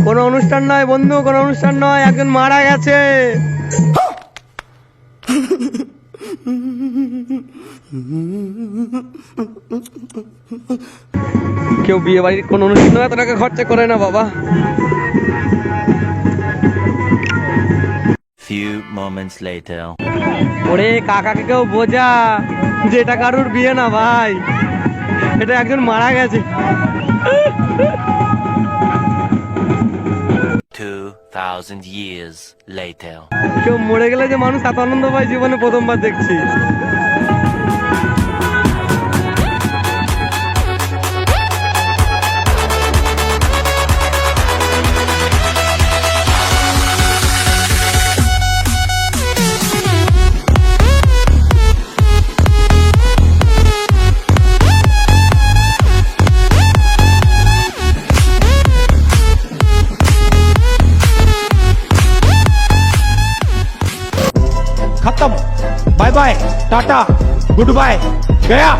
কোনো অনুষ্ঠান নয় বন্ধু, কোনো অনুষ্ঠান নয়, একজন মারা গেছে। কেউ বিয়ে বাড়ির কোন অনুষ্ঠান এত টাকা খরচা করে না বাবা। Few moments later. ওরে কাকাকে কেউ বোঝা, যেটা কারুর বিয়ে না ভাই, এটা একজন মারা গেছে। 2000 years later. কেউ মরে গেলে যে মানুষ এত আনন্দ পায় জীবনে প্রথমবার দেখছি। खत्म। Bye bye, tata, good bye, गया।